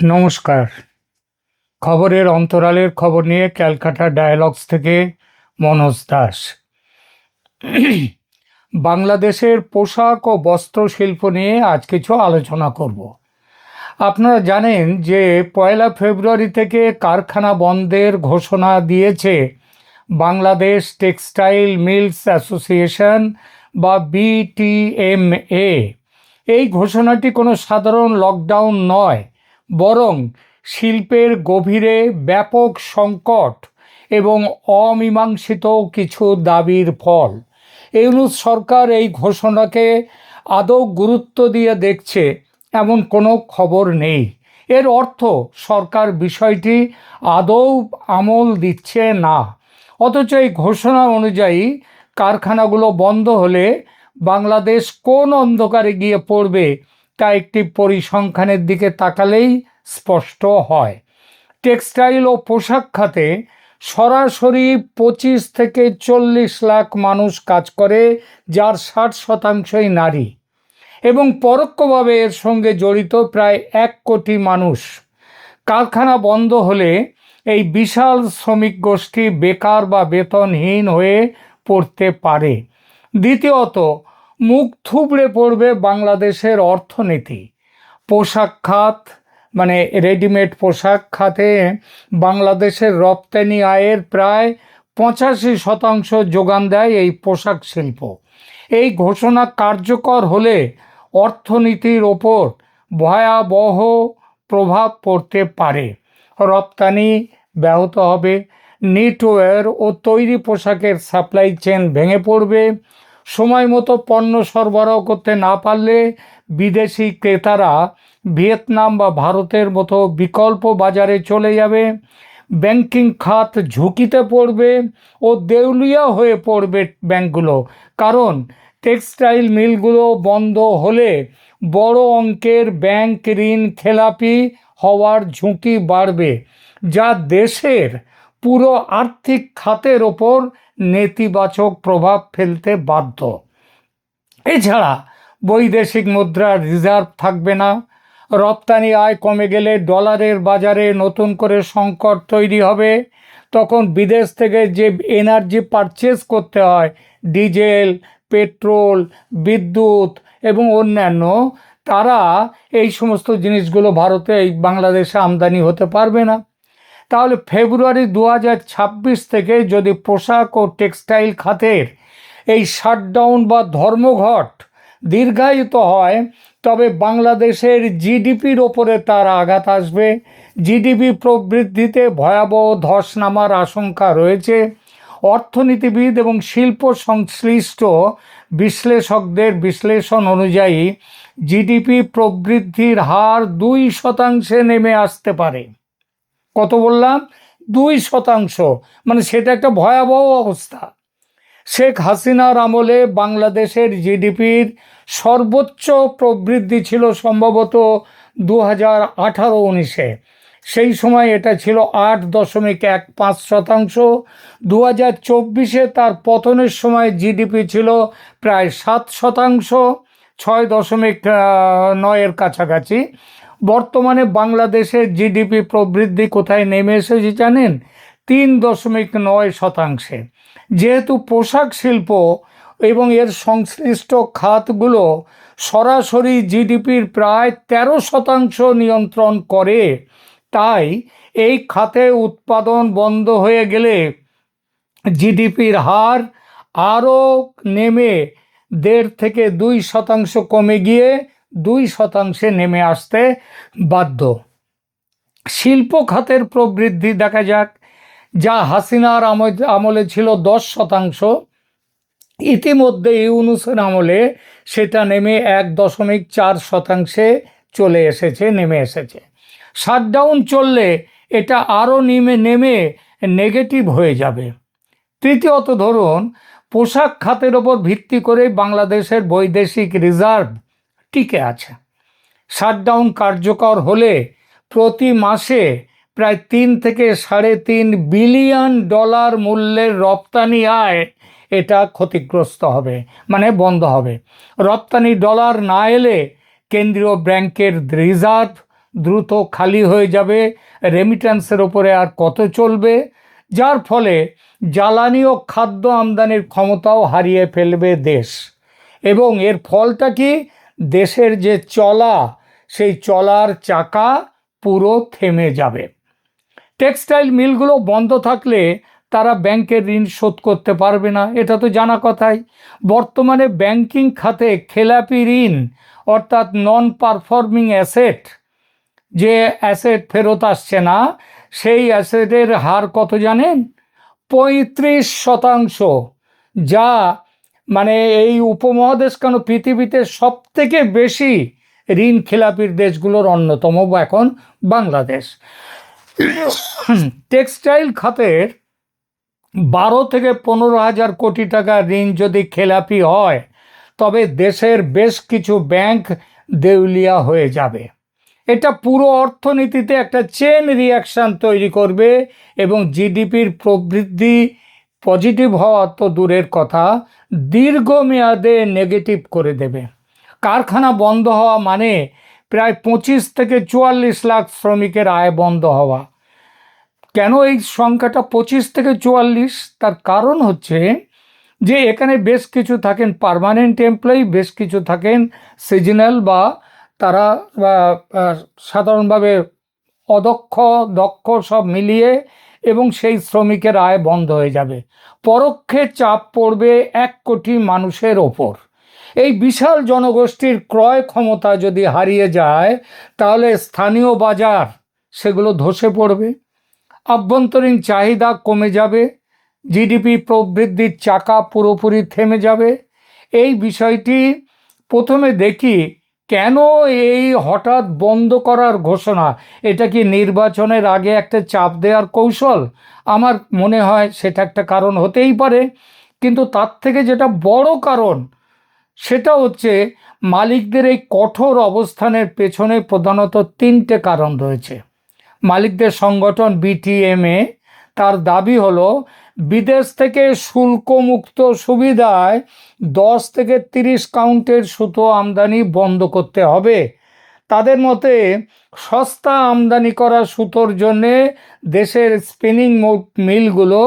নমস্কার। খবরের অন্তরালের খবর নিয়ে ক্যালকাটা ডায়ালগস থেকে মনোজ দাস। বাংলাদেশের পোশাক ও বস্ত্র শিল্প নিয়ে আজ কিছু আলোচনা করব। আপনারা জানেন যে 1 ফেব্রুয়ারি থেকে কারখানা বন্ধের ঘোষণা দিয়েছে বাংলাদেশ টেক্সটাইল মিলস অ্যাসোসিয়েশন বা বিটিএমএ। এই ঘোষণাটি কোনো সাধারণ লকডাউন নয়, বরং শিল্পের গভীরে ব্যাপক সংকট এবং অমীমাংসিত কিছু দাবির ফল। ইউনূস সরকার এই ঘোষণাকে আদৌ গুরুত্ব দিয়ে দেখছে এমন কোনো খবর নেই। এর অর্থ সরকার বিষয়টি আদৌ আমল দিচ্ছে না। অথচ এই ঘোষণা অনুযায়ী কারখানাগুলো বন্ধ হলে বাংলাদেশ কোন অন্ধকারে গিয়ে পড়বে তা একটি পরিসংখ্যানের দিকে তাকালেই স্পষ্ট হয়। টেক্সটাইল ও পোশাক খাতে সরাসরি 25 থেকে 40 লাখ মানুষ কাজ করে, যার 60%ই নারী, এবং পরোক্ষভাবে এর সঙ্গে জড়িত প্রায় 1 কোটি মানুষ। কারখানা বন্ধ হলে এই বিশাল শ্রমিক গোষ্ঠী বেকার বা বেতনহীন হয়ে পড়তে পারে। দ্বিতীয়ত, মুখ থুবড়ে পড়বে বাংলাদেশের অর্থনীতি। পোশাক খাত মানে রেডিমেড পোশাক খাতে বাংলাদেশের রপ্তানি আয়ের প্রায় 85% যোগান দেয় এই পোশাক শিল্প। এই ঘোষণা কার্যকর হলে অর্থনীতির ওপর ভয়াবহ প্রভাব পড়তে পারে। রপ্তানি ব্যাহত হবে, নিটওয়্যার ও তৈরি পোশাকের সাপ্লাই চেন ভেঙে পড়বে। সময় মতো পণ্য সরবরাহ করতে না পারলে বিদেশি ক্রেতারা ভিয়েতনাম বা ভারতের মতো বিকল্প বাজারে চলে যাবে। ব্যাংকিং খাত ঝুঁকিতে পড়বে ও দেউলিয়া হয়ে পড়বে ব্যাংকগুলো, কারণ টেক্সটাইল মিলগুলো বন্ধ হলে বড় অঙ্কের ব্যাংক ঋণ খেলাপি হওয়ার ঝুঁকি বাড়বে, যা দেশের পুরো আর্থিক খাতের ওপর নেতিবাচক প্রভাব ফেলতে বাধ্য। এছাড়া বৈদেশিক মুদ্রার রিজার্ভ থাকবে না। রপ্তানি আয় কমে গেলে ডলারের বাজারে নতুন করে সংকট তৈরি হবে। তখন বিদেশ থেকে যে এনার্জি পারচেজ করতে হয়, ডিজেল, পেট্রোল, বিদ্যুৎ এবং অন্যান্য, তারা এই সমস্ত জিনিসগুলো ভারতে এই বাংলাদেশে আমদানি হতে পারবে না। তাহলে ফেব্রুয়ারি 2026 থেকে যদি পোশাক ও টেক্সটাইল খাতের এই শাটডাউন বা ধর্মঘট দীর্ঘায়িত হয়, তবে বাংলাদেশের জিডিপির ওপরে তার আঘাত আসবে। জিডিপি প্রবৃদ্ধিতে ভয়াবহ ধস নামার আশঙ্কা রয়েছে। অর্থনীতিবিদ এবং শিল্প সংশ্লিষ্ট বিশ্লেষকদের বিশ্লেষণ অনুযায়ী জিডিপি প্রবৃদ্ধির হার 2% নেমে আসতে পারে। কত বললাম? 2%। মানে সেটা একটা ভয়াবহ অবস্থা। শেখ হাসিনার আমলে বাংলাদেশের জিডিপির সর্বোচ্চ প্রবৃদ্ধি ছিল সম্ভবত 2018-19-এ। সেই সময় এটা ছিল 8.15%। 2024-এ তার পতনের সময় জিডিপি ছিল প্রায় 7%, 6.9-এর কাছাকাছি। বর্তমানে বাংলাদেশের জিডিপি প্রবৃদ্ধি কোথায় নেমে এসেছে জানেন? 3.9%। যেহেতু পোশাক শিল্প এবং এর সংশ্লিষ্ট খাতগুলো সরাসরি জিডিপির প্রায় 13% নিয়ন্ত্রণ করে, তাই এই খাতে উৎপাদন বন্ধ হয়ে গেলে জিডিপির হার আরও নেমে 1.5 থেকে 2% কমে গিয়ে 2%-এ নেমে আসতে বাধ্য। শিল্প খাতের প্রবৃদ্ধি দেখা যাক, যা হাসিনার আমলে ছিল 10%। ইতিমধ্যে ইউনূসের আমলে সেটা নেমে 1.4%-এ নেমে এসেছে। শাটডাউন চললে এটা আরও নেমে নেগেটিভ হয়ে যাবে। তৃতীয়ত, ধরুন পোশাক খাতের ওপর ভিত্তি করে বাংলাদেশের বৈদেশিক রিজার্ভ টিকে আছে। শাটডাউন কার্যকর হলে প্রতি মাসে প্রায় 3 থেকে $3.5 বিলিয়ন মূল্যের রপ্তানি আয় এটা ক্ষতিগ্রস্ত হবে, মানে বন্ধ হবে। রপ্তানি ডলার না এলে কেন্দ্রীয় ব্যাংকের রিজার্ভ দ্রুত খালি হয়ে যাবে, রেমিট্যান্সের ওপরে আর কত চলবে, যার ফলে জ্বালানি ও খাদ্য আমদানির ক্ষমতাও হারিয়ে ফেলবে দেশ। এবং এর ফলটা কি? দেশের যে চলা, সেই চলার চাকা পুরো থেমে যাবে। টেক্সটাইল মিলগুলো বন্ধ থাকলে তারা ব্যাংকের ঋণ শোধ করতে পারবে না, এটা তো জানা কথাই। বর্তমানে ব্যাংকিং খাতে খেলাপি ঋণ অর্থাৎ নন পারফর্মিং অ্যাসেট, যে অ্যাসেট ফেরত আসছে না, সেই অ্যাসেটের হার কত জানেন? 35%। যা মানে এই উপমহাদেশ কেন পৃথিবীতে সব থেকে বেশি ঋণ খেলাপির দেশগুলোর অন্যতম এখন বাংলাদেশ। টেক্সটাইল খাতের 12 থেকে 15,000 কোটি টাকা ঋণ যদি খেলাপি হয়, তবে দেশের বেশ কিছু ব্যাংক দেউলিয়া হয়ে যাবে। এটা পুরো অর্থনীতিতে একটা চেন রিয়াকশান তৈরি করবে এবং জিডিপির প্রবৃদ্ধি পজিটিভ হওয়া তো দূরের কথা, দীর্ঘমেয়াদে নেগেটিভ করে দেবে। কারখানা বন্ধ হওয়া মানে প্রায় 25 থেকে 44 লাখ শ্রমিকের আয় বন্ধ হওয়া। কেন এই সংখ্যাটা 25 থেকে 44? তার কারণ হচ্ছে যে এখানে বেশ কিছু থাকেন পার্মানেন্ট এমপ্লয়ি, বেশ কিছু থাকেন সিজনাল বা তারা সাধারণভাবে অদক্ষ দক্ষ সব মিলিয়ে, এবং সেই শ্রমিকের আয় বন্ধ হয়ে যাবে। পরোক্ষে চাপ পড়বে 1 কোটি মানুষের ওপর। এই বিশাল জনগোষ্ঠীর ক্রয় ক্ষমতা যদি হারিয়ে যায়, তাহলে স্থানীয় বাজার সেগুলো ধসে পড়বে, আভ্যন্তরীণ চাহিদা কমে যাবে, জিডিপি প্রবৃদ্ধির চাকা পুরোপুরি থেমে যাবে। এই বিষয়টি প্রথমে দেখি, কেন এই হঠাৎ বন্ধ করার ঘোষণা? এটা কি নির্বাচনের আগে একটা চাপ দেওয়ার কৌশল? আমার মনে হয় সেটা একটা কারণ হতেই পারে, কিন্তু তার থেকে যেটা বড় কারণ, সেটা হচ্ছে মালিকদের এই কঠোর অবস্থানের পেছনে প্রধানত 3টে কারণ রয়েছে। মালিকদের সংগঠন বিটিএমএ, তার দাবি হলো বিদেশ থেকে শুল্কমুক্ত সুবিধায় 10 থেকে 30 কাউন্টের সুতো আমদানি বন্ধ করতে হবে। তাদের মতে সস্তা আমদানি করা সুতোর জন্যে দেশের স্পিনিং মিলগুলো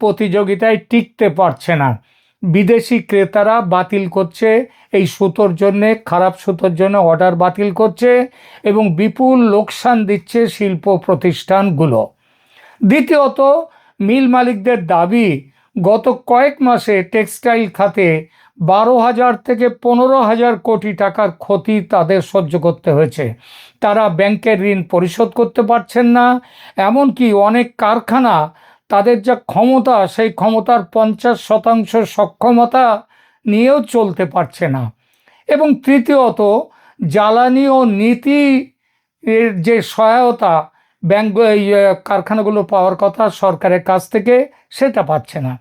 প্রতিযোগিতায় টিকতে পারছে না। বিদেশি ক্রেতারা বাতিল করছে এই সুতোর জন্যে, খারাপ সুতোর জন্য অর্ডার বাতিল করছে এবং বিপুল লোকসান দিচ্ছে শিল্প প্রতিষ্ঠানগুলো। দ্বিতীয়ত, মিল মালিকদের দাবি গত কয়েক মাসে টেক্সটাইল খাতে 12,000 থেকে 15,000 কোটি টাকার ক্ষতি তাদের সহ্য করতে হয়েছে। তারা ব্যাংকের ঋণ পরিশোধ করতে পারছেন না, এমনকি অনেক কারখানা তাদের যা ক্ষমতা, সেই ক্ষমতার 50% সক্ষমতা নিয়েও চলতে পারছে না। এবং তৃতীয়ত, জ্বালানি ও নীতি এর যে সহায়তা ব্যাংক কারখানাগুলো পাওয়ার কথা সরকারের কাছ থেকে, সেটা পাচ্ছে না।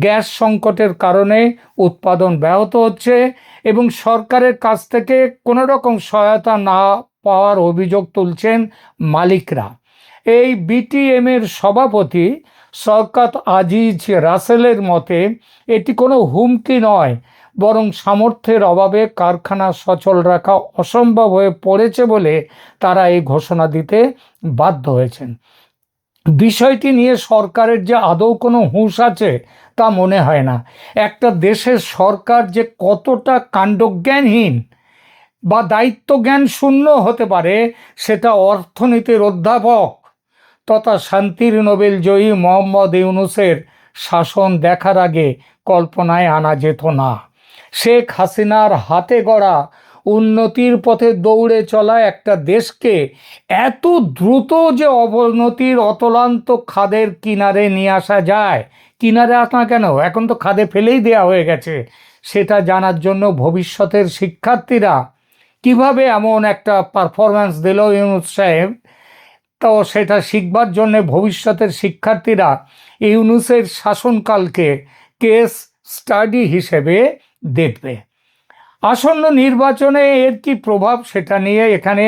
গ্যাস সংকটের কারণে উৎপাদন ব্যাহত হচ্ছে এবং সরকারের কাছ থেকে কোনো রকম সহায়তা না পাওয়ার অভিযোগ তুলছেন মালিকরা। এই বিটিএমের সভাপতি শওকত আজিজ রাসেলের মতে এটি কোনো হুমকি নয়, বরং সামর্থ্যের অভাবে কারখানা সচল রাখা অসম্ভব হয়ে পড়েছে বলে তারা এই ঘোষণা দিতে বাধ্য হয়েছেন। বিষয়টি নিয়ে সরকারের যে আদৌ কোনো হুঁশ আছে তা মনে হয় না। একটা দেশের সরকার যে কতটা কাণ্ডজ্ঞানহীন বা দায়িত্বজ্ঞান শূন্য হতে পারে, সেটা অর্থনীতির অধ্যাপক তথা শান্তির নোবেল জয়ী মোহাম্মদ ইউনূসের শাসন দেখার আগে কল্পনায় আনা যেত না। শেখ হাসিনার হাতে গড়া উন্নতির পথে দৌড়ে চলা একটা দেশকে এত দ্রুত যে অবনতির অতলান্ত খাদের কিনারে নিয়ে আসা যায়, কিনারে আসা কেন, এখন তো খাদে ফেলেই দেওয়া হয়ে গেছে, সেটা জানার জন্য ভবিষ্যতের শিক্ষার্থীরা কিভাবে এমন একটা পারফরম্যান্স দিল ইউনূস সাহেব, তো সেটা শিখবার জন্যে ভবিষ্যতের শিক্ষার্থীরা ইউনূসের শাসনকালকে কেস স্টাডি হিসেবে দেখবে। আসন্ন নির্বাচনে এর কি প্রভাব, সেটা নিয়ে এখানে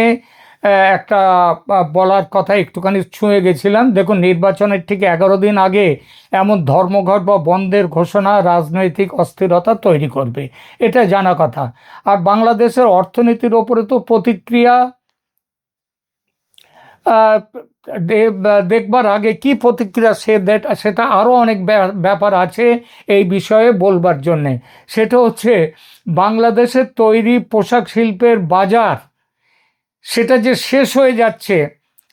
একটা বলার কথা একটুখানি ছুঁয়ে গেছিলাম। দেখুন, নির্বাচনের ঠিক 11 দিন আগে এমন ধর্মঘট বা বন্ধের ঘোষণা রাজনৈতিক অস্থিরতা তৈরি করবে, এটা জানা কথা। আর বাংলাদেশের অর্থনীতির ওপরে তো প্রতিক্রিয়া আহ, দেখবার আগে কি প্রতিক্রিয়া সেটা আরও অনেক ব্যাপার আছে এই বিষয়ে বলবার জন্যে। সেটা হচ্ছে বাংলাদেশের তৈরি পোশাক শিল্পের বাজার সেটা যে শেষ হয়ে যাচ্ছে,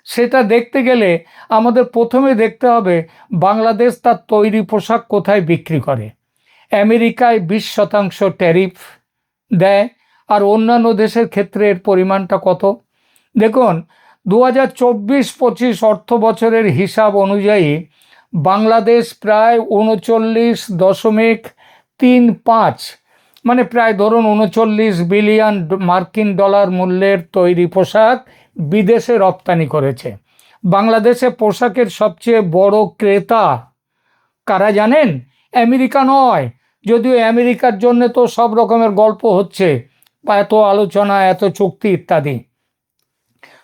সেটা দেখতে গেলে আমাদের প্রথমে দেখতে হবে বাংলাদেশ তার তৈরি পোশাক কোথায় বিক্রি করে। আমেরিকায় 20% ট্যারিফ দেয়, আর অন্যান্য দেশের ক্ষেত্রে এর পরিমাণটা কত? দেখুন, 2024-25 অর্থ বছরের হিসাব অনুযায়ী বাংলাদেশ প্রায় 39.35, মানে প্রায় ধরুন 39 বিলিয়ন মার্কিন ডলার মূল্যের তৈরি পোশাক বিদেশে রপ্তানি করেছে। বাংলাদেশে পোশাকের সবচেয়ে বড় ক্রেতা কারা জানেন? আমেরিকা নয়, যদিও আমেরিকার জন্য তো সব রকমের গল্প হচ্ছে বা এত আলোচনা, এত চুক্তি ইত্যাদি।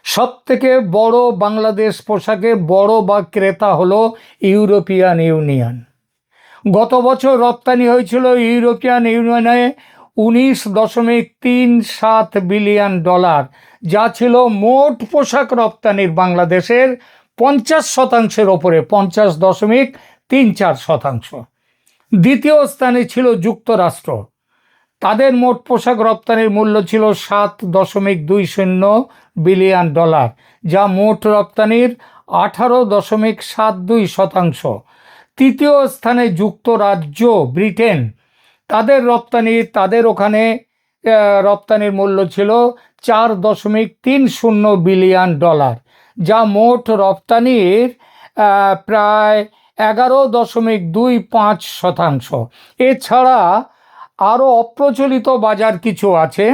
সব থেকে বড় বাংলাদেশ পোশাকের বড় বা ক্রেতা হলো ইউরোপিয়ান ইউনিয়ন। গত বছর রপ্তানি হয়েছিল ইউরোপিয়ান ইউনিয়নে 19.37 বিলিয়ন ডলার, যা ছিল মোট পোশাক রপ্তানির বাংলাদেশের 50%-এর ওপরে, 50.34%। দ্বিতীয় স্থানে ছিল যুক্তরাষ্ট্র, তাদের মোট পোশাক রপ্তানির মূল্য ছিল 7.20 বিলিয়ন ডলার, যা মোট রপ্তানির 18.72%। তৃতীয় স্থানে যুক্তরাজ্য, ব্রিটেন, তাদের ওখানে রপ্তানির মূল্য ছিল 4.30 বিলিয়ন ডলার, যা মোট রপ্তানির প্রায় 11.25%। এছাড়া আরও অপ্রচলিত বাজার কিছু আছে,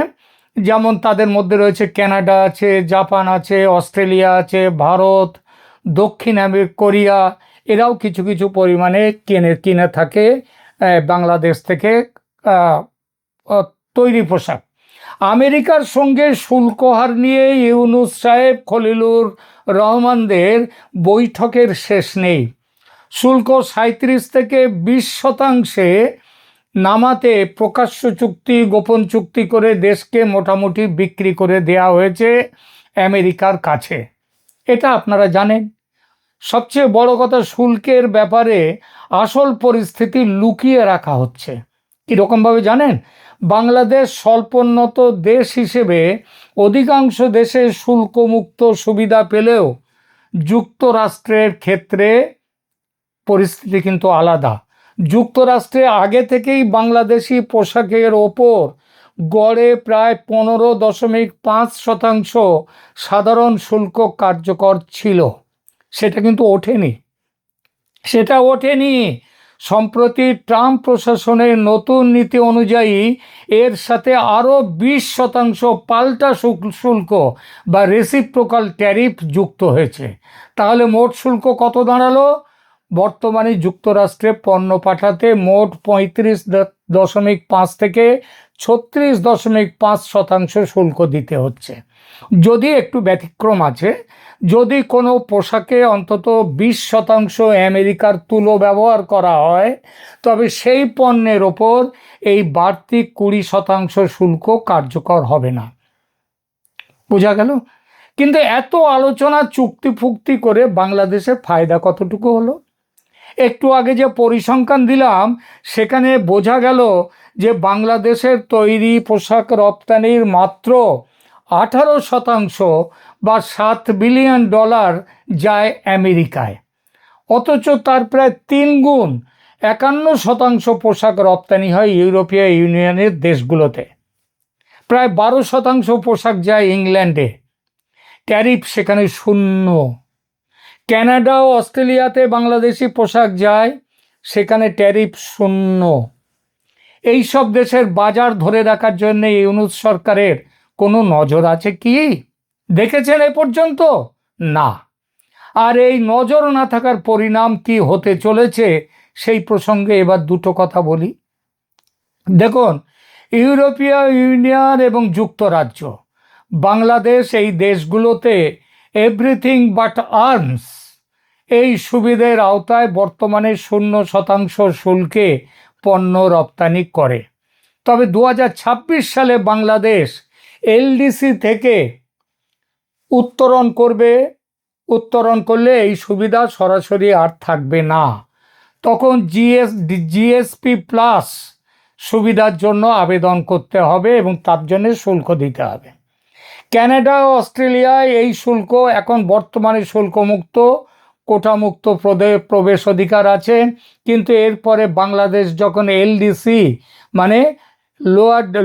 যেমন তাদের মধ্যে রয়েছে কানাডা আছে, জাপান আছে, অস্ট্রেলিয়া আছে, ভারত, দক্ষিণ কোরিয়া। এরাও কিছু কিছু পরিমাণে কিনে থাকে বাংলাদেশ থেকে তৈরি পোশাক। আমেরিকার সঙ্গে শুল্ক হার নিয়ে ইউনূস সাহেব, খলিলুর রহমানদের বৈঠকের শেষ নেই। শুল্ক 37 থেকে 20% নামাতে প্রকাশ্য চুক্তি, গোপন চুক্তি করে দেশকে মোটামুটি বিক্রি করে দেয়া হয়েছে আমেরিকার কাছে, এটা আপনারা জানেন। সবচেয়ে বড় কথা, শুল্কের ব্যাপারে আসল পরিস্থিতি লুকিয়ে রাখা হচ্ছে। কীরকমভাবে জানেন? বাংলাদেশ স্বল্পোন্নত দেশ হিসেবে অধিকাংশ দেশে শুল্কমুক্ত সুবিধা পেলেও যুক্তরাষ্ট্রের ক্ষেত্রে পরিস্থিতি কিন্তু আলাদা। যুক্তরাষ্ট্রে আগে থেকেই বাংলাদেশি পোশাকের ওপর গড়ে প্রায় 15.5% সাধারণ শুল্ক কার্যকর ছিল। সেটা কিন্তু ওঠেনি। সম্প্রতি ট্রাম্প প্রশাসনের নতুন নীতি অনুযায়ী এর সাথে আরও 20% পাল্টা শুল্ক বা রেসিপ্রোকাল ট্যারিফ যুক্ত হয়েছে। তাহলে মোট শুল্ক কত দাঁড়ালো? বর্তমানে যুক্তরাষ্ট্রে পণ্য পাঠাতে মোট 35.5 থেকে 36.5% শুল্ক দিতে হচ্ছে। যদি একটু ব্যতিক্রম আছে, যদি কোনো পোশাকে অন্তত 20% আমেরিকার তুলো ব্যবহার করা হয়, তবে সেই পণ্যের ওপর এই বাড়তি 20% শুল্ক কার্যকর হবে না। বোঝা গেল? কিন্তু এত আলোচনা, চুক্তি ফুক্তি করে বাংলাদেশের ফায়দা কতটুকু হলো? একটু আগে যে পরিসংখ্যান দিলাম, সেখানে বোঝা গেল যে বাংলাদেশের তৈরি পোশাক রপ্তানির মাত্র 18% বা 7 বিলিয়ন ডলার যায় আমেরিকায়, অথচ তার প্রায় 3 গুণ 51% পোশাক রপ্তানি হয় ইউরোপীয় ইউনিয়নের দেশগুলোতে। প্রায় 12% পোশাক যায় ইংল্যান্ডে, ট্যারিফ সেখানে 0। কানাডা ও অস্ট্রেলিয়াতে বাংলাদেশি পোশাক যায়, সেখানে ট্যারিফ 0। এই সব দেশের বাজার ধরে রাখার জন্য ইউনূস সরকারের কোনো নজর আছে কি? দেখেছেন এ পর্যন্ত? না। আর এই নজর না থাকার পরিণাম কি হতে চলেছে, সেই প্রসঙ্গে এবার দুটো কথা বলি। দেখুন, ইউরোপীয় ইউনিয়ন এবং যুক্তরাজ্য, বাংলাদেশ, এই দেশগুলোতে এভরিথিং বাট আর্মস এই সুবিধের আওতায় বর্তমানে 0% শুল্কে পণ্য রপ্তানি করে। তবে 2026 সালে বাংলাদেশ এলডিসি থেকে উত্তরণ করবে উত্তরণ করলে এই সুবিধা সরাসরি আর থাকবে না। তখন জিএসপি প্লাস সুবিধার জন্য আবেদন করতে হবে এবং তার জন্য শুল্ক দিতে হবে। কানাডা ও অস্ট্রেলিয়ায় এই শুল্ক এখন বর্তমানে শুল্কমুক্ত, কোটামুক্ত প্রবেশ অধিকার আছে। কিন্তু এরপরে বাংলাদেশ যখন এলডিসি মানে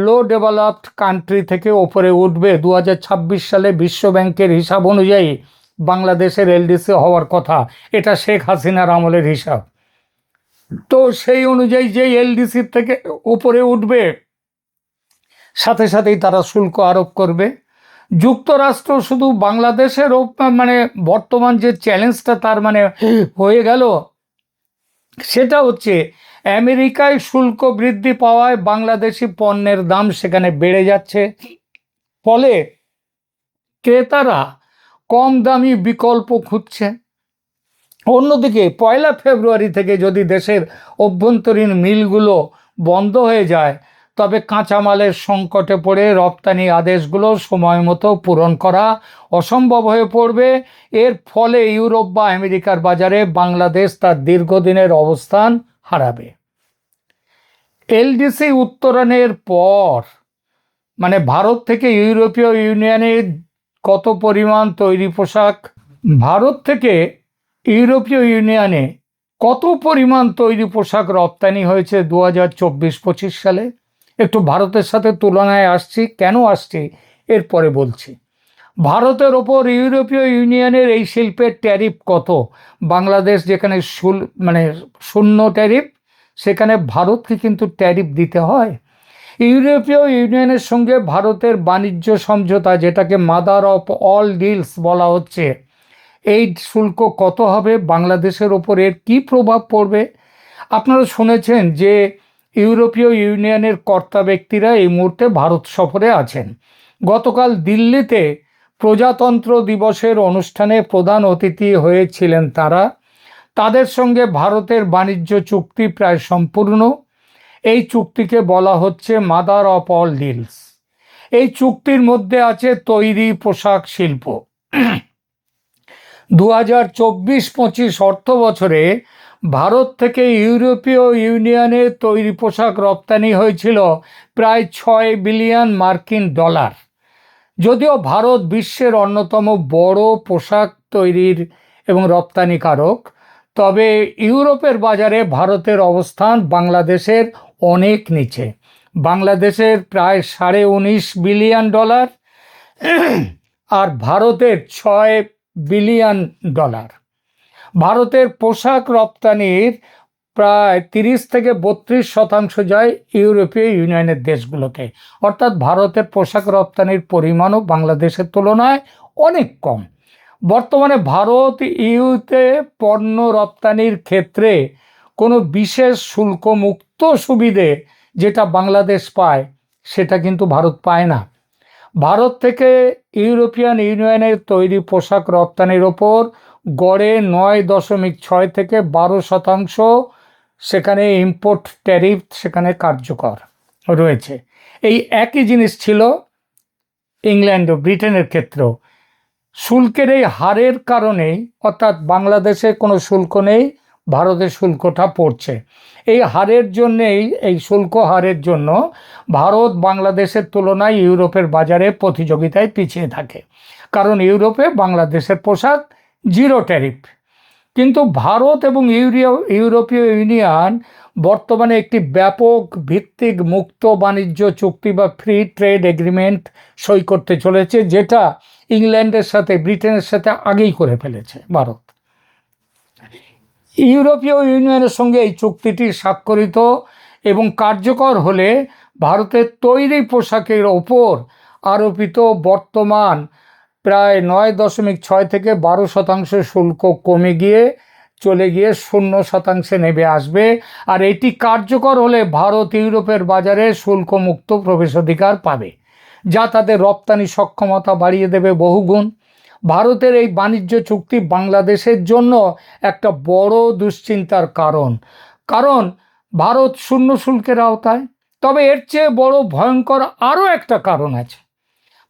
লো ডেভেলপড কান্ট্রি থেকে ওপরে উঠবে, 2026 সালে বিশ্ব ব্যাংকের হিসাব অনুযায়ী বাংলাদেশের এলডিসি হওয়ার কথা, এটা শেখ হাসিনার আমলের হিসাব। তো সেই অনুযায়ী যে এলডিসির থেকে উপরে উঠবে, সাথে সাথেই তারা শুল্ক আরোপ করবে। যুক্তরাষ্ট্র শুধু বাংলাদেশের মানে বর্তমান যে চ্যালেঞ্জটা তার মানে হয়ে গেল, সেটা হচ্ছে আমেরিকায় শুল্ক বৃদ্ধি পাওয়ায় বাংলাদেশি পণ্যের দাম সেখানে বেড়ে যাচ্ছে। ফলে ক্রেতারা কম দামি বিকল্প খুঁজছে। অন্যদিকে 1 ফেব্রুয়ারি থেকে যদি দেশের অভ্যন্তরীণ মিলগুলো বন্ধ হয়ে যায়, তবে কাঁচামালের সংকটে পড়ে রপ্তানি আদেশগুলো সময় মতো পূরণ করা অসম্ভব হয়ে পড়বে। এর ফলে ইউরোপ বা আমেরিকার বাজারে বাংলাদেশ তার দীর্ঘদিনের অবস্থান হারাবে। এলডিসি উত্তরণের পর মানে ভারত থেকে ইউরোপীয় ইউনিয়নে কত পরিমাণ তৈরি পোশাক, ভারত থেকে ইউরোপীয় ইউনিয়নে কত পরিমাণ তৈরি পোশাক রপ্তানি হয়েছে 2024-25 সালে, একটু ভারতের সাথে তুলনায় আসছি। কেন আসছি এরপরে বলছি। ভারতের ওপর ইউরোপীয় ইউনিয়নের এই শিল্পের ট্যারিফ কত? বাংলাদেশ যেখানে শূন্য ট্যারিফ, সেখানে ভারতকে কিন্তু ট্যারিফ দিতে হয়। ইউরোপীয় ইউনিয়নের সঙ্গে ভারতের বাণিজ্য সমঝোতা, যেটাকে মাদার অফ অল ডিলস বলা হচ্ছে, এই শুল্ক কত হবে? বাংলাদেশের ওপর এর কী প্রভাব পড়বে? আপনারা শুনেছেন যে ইউরোপীয় ইউনিয়নের কর্তা ব্যক্তিরা এই মুহূর্তে ভারত সফরে আছেন। গতকাল দিল্লিতে প্রজাতন্ত্র দিবসের অনুষ্ঠানে প্রধান অতিথি হয়েছিলেন তারা। তাদের সঙ্গে ভারতের বাণিজ্য চুক্তি প্রায় সম্পূর্ণ। এই চুক্তিকে বলা হচ্ছে মাদার অফ অল ডিলস। এই চুক্তির মধ্যে আছে তৈরি পোশাক শিল্প। 2024-25 অর্থ বছরে ভারত থেকে ইউরোপীয় ইউনিয়নে তৈরি পোশাক রপ্তানি হয়েছিল প্রায় 6 বিলিয়ন মার্কিন ডলার। যদিও ভারত বিশ্বের অন্যতম বড় পোশাক তৈরির এবং রপ্তানিকারক, তবে ইউরোপের বাজারে ভারতের অবস্থান বাংলাদেশের অনেক নিচে। বাংলাদেশের প্রায় 19.5 বিলিয়ন ডলার আর ভারতের 6 বিলিয়ন ডলার। ভারতের পোশাক রপ্তানির প্রায় 30-32% যায় ইউরোপীয় ইউনিয়নের দেশগুলোতে। অর্থাৎ ভারতের পোশাক রপ্তানির পরিমাণও বাংলাদেশের তুলনায় অনেক কম। বর্তমানে ভারত ইউতে পণ্য রপ্তানির ক্ষেত্রে কোনো বিশেষ শুল্কমুক্ত সুবিধে যেটা বাংলাদেশ পায়, সেটা কিন্তু ভারত পায় না। ভারত থেকে ইউরোপিয়ান ইউনিয়নের তৈরি পোশাক রপ্তানির ওপর গড়ে 9.6 থেকে 12% সেখানে ইম্পোর্ট ট্যারিফ সেখানে কার্যকর রয়েছে। এই একই জিনিস ছিল ইংল্যান্ড ও ব্রিটেনের ক্ষেত্রেও। শুল্কের এই হারের কারণেই, অর্থাৎ বাংলাদেশে কোনো শুল্ক নেই, ভারতের শুল্কটা পড়ছে। এই হারের জন্যেই, এই শুল্ক হারের জন্য ভারত বাংলাদেশের তুলনায় ইউরোপের বাজারে প্রতিযোগিতায় পিছিয়ে থাকে। কারণ ইউরোপে বাংলাদেশের পোশাক জিরো ট্যারিফ। কিন্তু ভারত এবং ইউরোপীয় ইউনিয়ন বর্তমানে একটি ব্যাপক ভিত্তিক মুক্ত বাণিজ্য চুক্তি বা ফ্রি ট্রেড এগ্রিমেন্ট সই করতে চলেছে, যেটা ইংল্যান্ডের সাথে, ব্রিটেনের সাথে আগেই করে ফেলেছে ভারত। ইউরোপীয় ইউনিয়নের সঙ্গে এই চুক্তিটি স্বাক্ষরিত এবং কার্যকর হলে ভারতের তৈরি পোশাকের ওপর আরোপিত বর্তমান প্রায় 9.6 থেকে 12% শুল্ক কমে গিয়ে চলে গিয়ে 0% নেমে আসবে। আর এটি কার্যকর হলে ভারত ইউরোপের বাজারে শুল্কমুক্ত প্রবেশাধিকার পাবে, যা তাদের রপ্তানি সক্ষমতা বাড়িয়ে দেবে বহুগুণ। ভারতের এই বাণিজ্য চুক্তি বাংলাদেশের জন্য একটা বড় দুশ্চিন্তার কারণ ভারত শূন্য শুল্কের আওতায়। তবে এর চেয়ে বড় ভয়ঙ্কর আরও একটা কারণ আছে।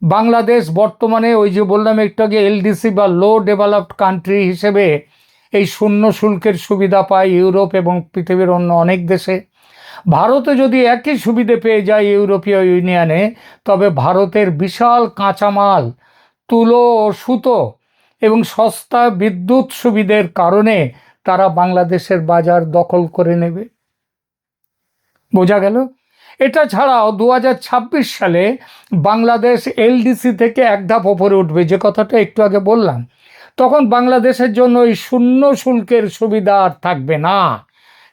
বাংলাদেশ বর্তমানে ওই যে বললাম একটু আগে এলডিসি বা লো ডেভেলপড কান্ট্রি হিসেবে এই শূন্য শুল্কের সুবিধা পায় ইউরোপ এবং পৃথিবীর অন্য অনেক দেশে। ভারতে যদি একই সুবিধে পেয়ে যায় ইউরোপীয় ইউনিয়নে, তবে ভারতের বিশাল কাঁচামাল, তুলো ও সুতো এবং সস্তা বিদ্যুৎ সুবিধের কারণে তারা বাংলাদেশের বাজার দখল করে নেবে। বোঝা গেল? এটা ছাড়াও 2026 সালে বাংলাদেশ এলডিসি থেকে এক ধাপ ওপরে উঠবে, যে কথাটা একটু আগে বললাম। তখন বাংলাদেশের জন্য এই শূন্য শুল্কের সুবিধা আর থাকবে না।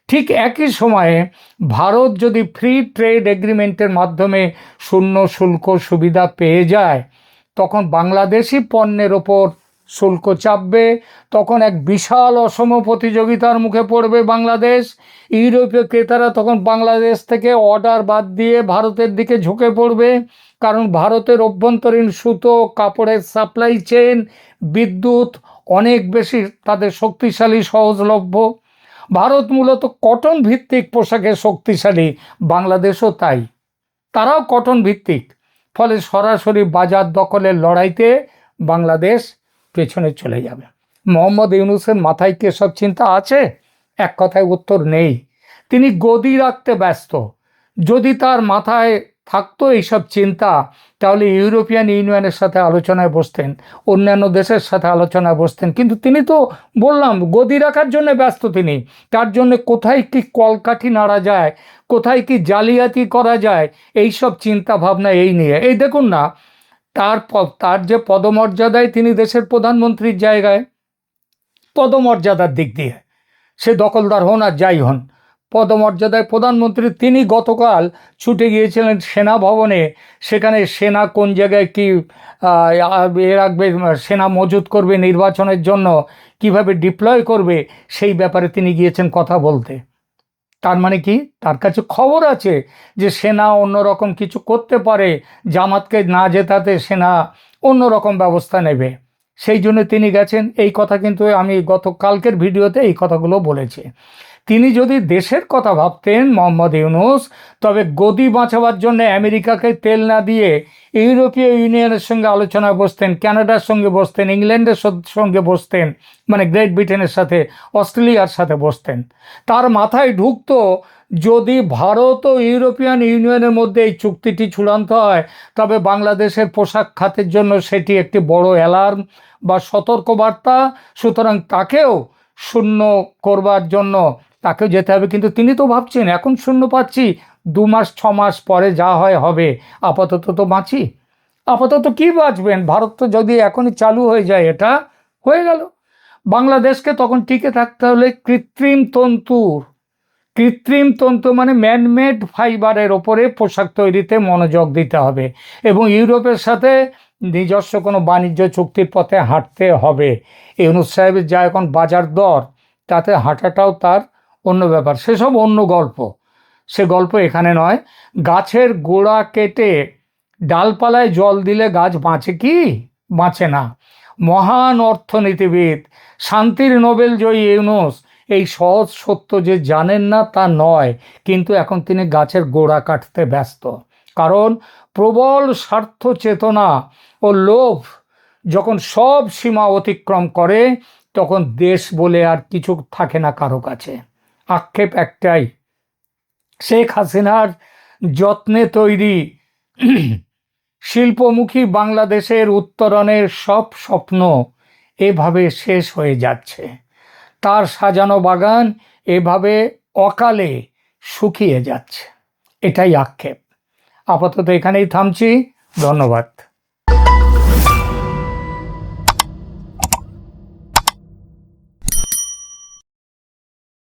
ঠিক একই সময়ে ভারত যদি ফ্রি ট্রেড এগ্রিমেন্টের মাধ্যমে শূন্য শুল্ক সুবিধা পেয়ে যায়, তখন বাংলাদেশি পণ্যের ওপর শুল্ক চাপবে। তখন এক বিশাল অসম প্রতিযোগিতার মুখে পড়বে বাংলাদেশ। ইউরোপীয় ক্রেতারা তখন বাংলাদেশ থেকে অর্ডার বাদ দিয়ে ভারতের দিকে ঝুঁকে পড়বে, কারণ ভারতের অভ্যন্তরীণ সুতো, কাপড়ের সাপ্লাই চেইন, বিদ্যুৎ অনেক বেশি তাদের শক্তিশালী, সহজলভ্য। ভারত মূলত কটন ভিত্তিক পোশাকে শক্তিশালী, বাংলাদেশও তাই, তারাও কটন ভিত্তিক। ফলে সরাসরি বাজার দখলের লড়াইতে বাংলাদেশ পেছনে চলে যাবে। মোহাম্মদ ইউনূসের মাথায় কি এসব চিন্তা আছে? এক কথায় উত্তর নেই। তিনি গদি রাখতে ব্যস্ত। যদি তার মাথায় থাকতো এইসব চিন্তা, তাহলে ইউরোপিয়ান ইউনিয়নের সাথে আলোচনায় বসতেন, অন্যান্য দেশের সাথে আলোচনায় বসতেন। কিন্তু তিনি তো বললাম গদি রাখার জন্য ব্যস্ত। তিনি তার জন্য কোথায় কি কলকাঠি নাড়া যায়, কোথায় কি জালিয়াতি করা যায়, এইসব চিন্তা ভাবনা এই নিয়ে। এই দেখুন না, তার যে পদমর্যাদায় তিনি দেশের প্রধানমন্ত্রীর জায়গায়, পদমর্যাদার দিক দিয়ে সে দখলদার হন আর যাই হন, পদমর্যাদায় প্রধানমন্ত্রী, তিনি গতকাল ছুটে গিয়েছিলেন সেনা ভবনে। সেখানে সেনা কোন জায়গায় কি রাখবে, সেনা মজুত করবে নির্বাচনের জন্য, কিভাবে ডিপ্লয় করবে, সেই ব্যাপারে তিনি গিয়েছেন কথা বলতে। তার মানে কি, তার কাছে খবর আছে যে সেনা অন্যরকম কিছু করতে পারে, জামাতকে না জেতাতে সেনা অন্যরকম ব্যবস্থা নেবে, সেই জন্য তিনি গেছেন। এই কথা কিন্তু আমি গতকালকের ভিডিওতে এই কথাগুলো বলেছি। তিনি যদি দেশের কথা ভাবতেন মোহাম্মদ ইউনূস, তবে গদি বাঁচাবার জন্য আমেরিকাকে তেল না দিয়ে ইউরোপীয় ইউনিয়নের সঙ্গে আলোচনায় বসতেন, কানাডার সঙ্গে বসতেন, ইংল্যান্ডের সঙ্গে বসতেন, মানে গ্রেট ব্রিটেনের সাথে, অস্ট্রেলিয়ার সাথে বসতেন। তার মাথায় ঢুকতো যদি ভারত ও ইউরোপিয়ান ইউনিয়নের মধ্যে এই চুক্তিটি চূড়ান্ত হয়, তবে বাংলাদেশের পোশাক খাতের জন্য সেটি একটি বড় অ্যালার্ম বা সতর্কবার্তা। সুতরাং তাকেও শূন্য করবার জন্য তাকেও যেতে হবে। কিন্তু তিনি তো ভাবছেন এখন শূন্য পাচ্ছি, 2 মাস 6 মাস পরে যা হয় হবে, আপাতত তো বাঁচি। আপাতত কি বাঁচবেন? ভারত তো যদি এখনই চালু হয়ে যায়, এটা হয়ে গেল। বাংলাদেশকে তখন টিকে থাকতে হলে কৃত্রিম তন্তু মানে ম্যানমেড ফাইবারের ওপরে পোশাক তৈরিতে মনোযোগ দিতে হবে, এবং ইউরোপের সাথে নিজস্ব কোনো বাণিজ্য চুক্তির পথে হাঁটতে হবে। ইউনূস সাহেবের যা এখন বাজার দর, তাতে হাঁটাটাও তার অন্য ব্যাপার, সেসব অন্য গল্প, সে গল্প এখানে নয়। গাছের গোড়া কেটে ডালপালায় জল দিলে গাছ বাঁচে কি? বাঁচে না। মহান অর্থনীতিবিদ, শান্তির নোবেল জয়ী ইউনূস এই সহজ সত্য যে জানেন না তা নয়, কিন্তু এখন তিনি গাছের গোড়া কাটতে ব্যস্ত। কারণ প্রবল স্বার্থ চেতনা ও লোভ যখন সব সীমা অতিক্রম করে, তখন দেশ বলে আর কিছু থাকে না কারো কাছে। আক্ষেপ একটাই, শেখ হাসিনার যত্নে তৈরি শিল্পমুখী বাংলাদেশের উত্তরণের সব স্বপ্ন এভাবে শেষ হয়ে যাচ্ছে। তার সাজানো বাগান এভাবে অকালে শুকিয়ে যাচ্ছে। এটাই আক্ষেপ। আপাতত এখানেই থামছি। ধন্যবাদ।